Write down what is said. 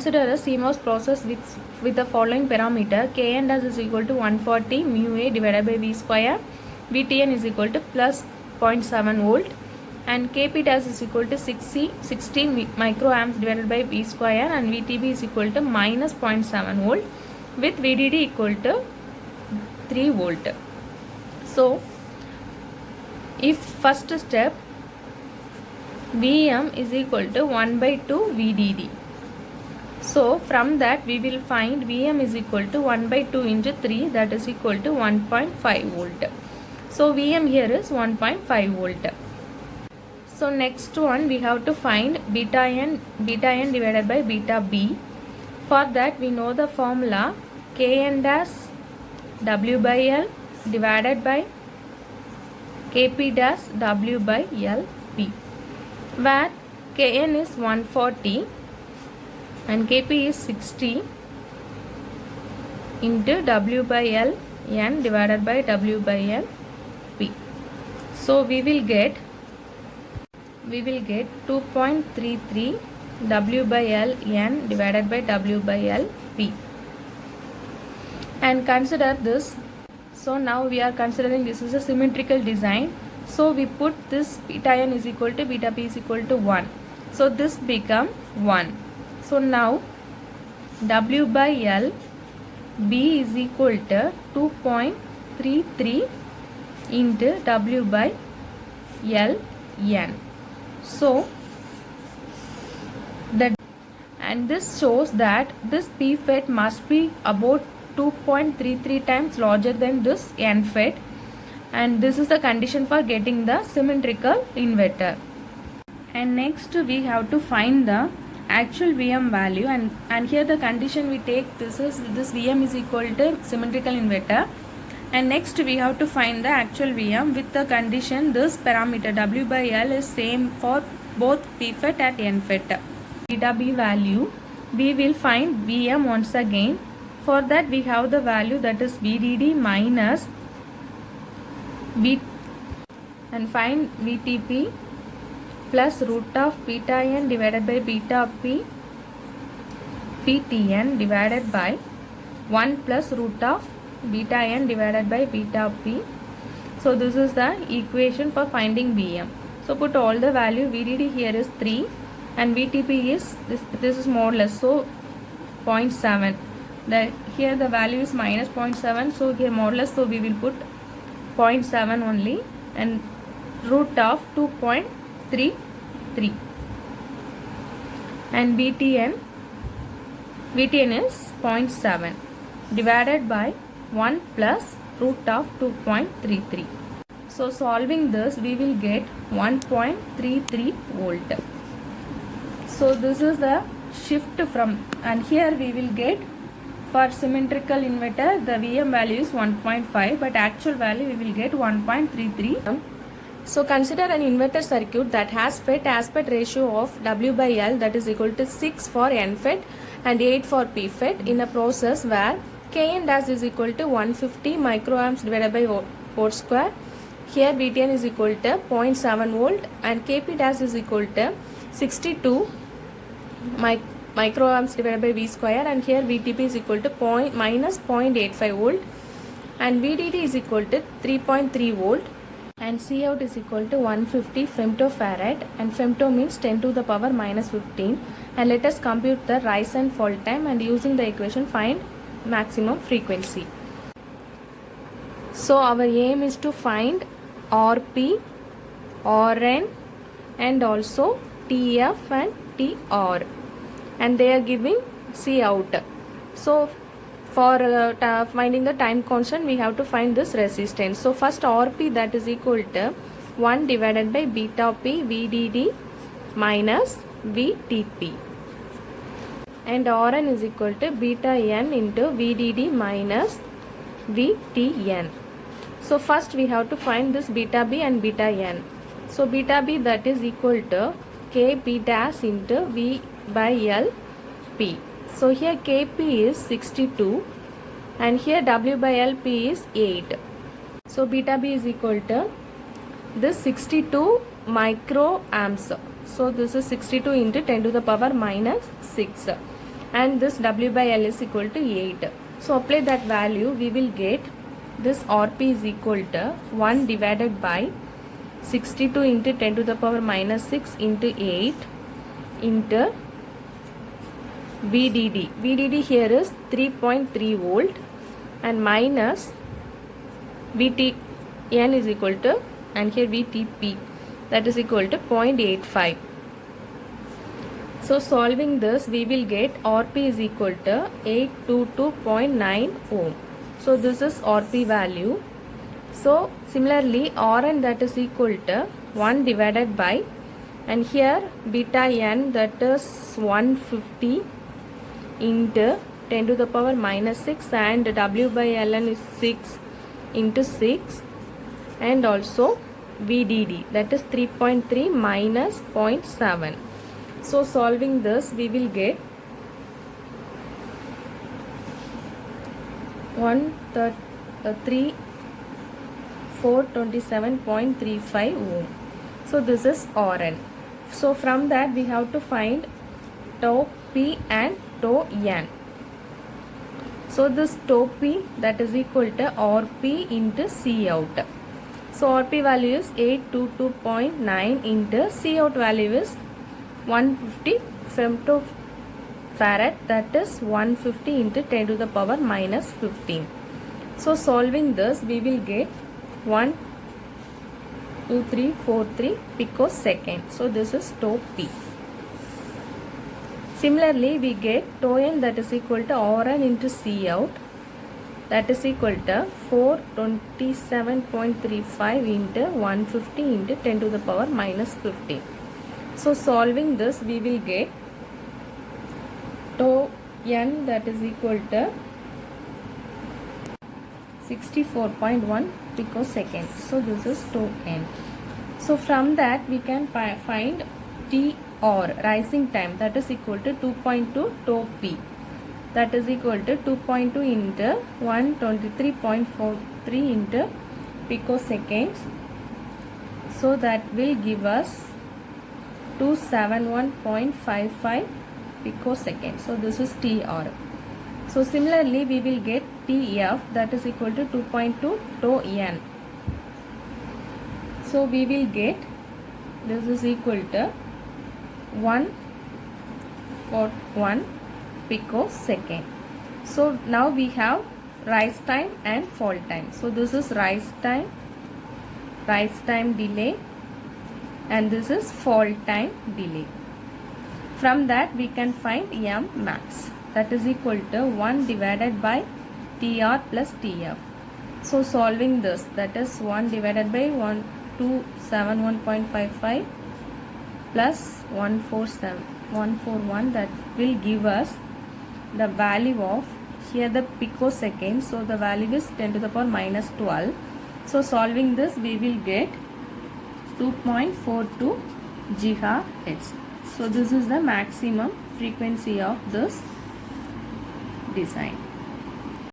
Consider a CMOS process with the following parameter. Kn dash is equal to 140 mu A divided by V square. Vtn is equal to plus 0.7 volt. And Kp dash is equal to 60 microamps divided by V square. And Vtb is equal to minus 0.7 volt. With Vdd equal to 3 volt. So, if first step Vm is equal to 1 by 2 Vdd. So from that we will find Vm is equal to 1 by 2 into 3, that is equal to 1.5 volt. So Vm here is 1.5 volt. So next one we have to find beta n divided by beta b. For that we know the formula Kn dash W by L divided by Kp dash W by L p, where Kn is 140 and Kp is 60 into W by L n divided by W by L p. So we will get 2.33 W by L n divided by W by L p. And consider this. So now we are considering this is a symmetrical design. So we put this beta n is equal to beta p is equal to 1. So this become 1. So now W by L B is equal to 2.33 into W by L n. So and this shows that this P FET must be about 2.33 times larger than this N FET, and this is the condition for getting the symmetrical inverter. And next we have to find the actual Vm value, and here the condition we take this Vm is equal to symmetrical inverter, and next we have to find the actual Vm with the condition this parameter W by L is same for both P FET and N FET. Beta B value we will find Vm once again. For that we have the value that is Vdd minus V, and find Vtp plus root of beta n divided by beta p Vtn divided by 1 plus root of beta n divided by beta p. So this is the equation for finding Vm. So put all the value. Vdd here is 3 and Vtp is this is more or less, so 0.7. Here the value is minus 0.7, so here more or less, so we will put 0.7 only, and root of 2.33, and Vtn is 0.7 divided by 1 plus root of 2.33. So solving this we will get 1.33 volt. So this is the shift from, and here we will get for symmetrical inverter the Vm value is 1.5, but actual value we will get 1.33. So consider an inverter circuit that has FET aspect ratio of W by L that is equal to 6 for N FET and 8 for P FET in a process where Kn dash is equal to 150 microamps divided by volt square. Here Vtn is equal to 0.7 volt and Kp dash is equal to 62 microamps divided by V square, and here Vtp is equal to minus 0.85 volt and Vdd is equal to 3.3 volt, and Cout is equal to 150 femtofarad, and femto means 10 to the power minus 15. And let us compute the rise and fall time, and using the equation find maximum frequency. So our aim is to find Rp, Rn and also Tf and Tr, and they are giving Cout. So for finding the time constant we have to find this resistance. So first Rp, that is equal to 1 divided by beta p Vdd minus Vtp, and Rn is equal to beta n into Vdd minus Vtn. So first we have to find this beta b and beta n. So beta b, that is equal to Kp dash into V by L p. So here Kp is 62 and here W by L p is 8. So beta b is equal to this 62 microamps. So this is 62 into 10 to the power minus 6. and this W by L is equal to 8. So apply that value, we will get this Rp is equal to 1 divided by 62 into 10 to the power minus 6 into 8 into VDD. VDD here is 3.3 volt and minus VTN is equal to, and here VTP, that is equal to 0.85. So solving this, we will get Rp is equal to 822.9 ohm. So this is Rp value. So similarly Rn, that is equal to 1 divided by, and here beta n, that is 150 into 10 to the power minus 6, and W by Ln is 6 into 6, and also VDD, that is 3.3 minus 0.7. So solving this, we will get 427.35 ohm. So this is Rn. So from that we have to find tau P and tau N. So this tau P, that is equal to Rp into C out. So Rp value is 822.9 into C out value is 150 femtofarad, that is 150 into 10 to the power minus 15. So solving this, we will get 12343 picosecond. So this is tau P. Similarly, we get tau N, that is equal to Rn into C out, that is equal to 427.35 into 150 into 10 to the power minus 15. So solving this, we will get tau N, that is equal to 64.1 picosecond. So this is tau N. So from that we can find T or rising time, that is equal to 2.2 tau P, that is equal to 2.2 into 123.43 into picoseconds. So that will give us 271.55 picoseconds. So this is TR. So similarly we will get TF, that is equal to 2.2 tau N. So we will get this is equal to 141 picosecond. So now we have rise time and fall time. So this is rise time delay, and this is fall time delay. From that we can find M max, that is equal to 1 divided by TR plus TF. So solving this, that is 1 divided by 1271.55 plus 141, that will give us the value of, here the picosecond, so the value is 10 to the power minus 12. So solving this, we will get 2.42 GHz. So this is the maximum frequency of this design.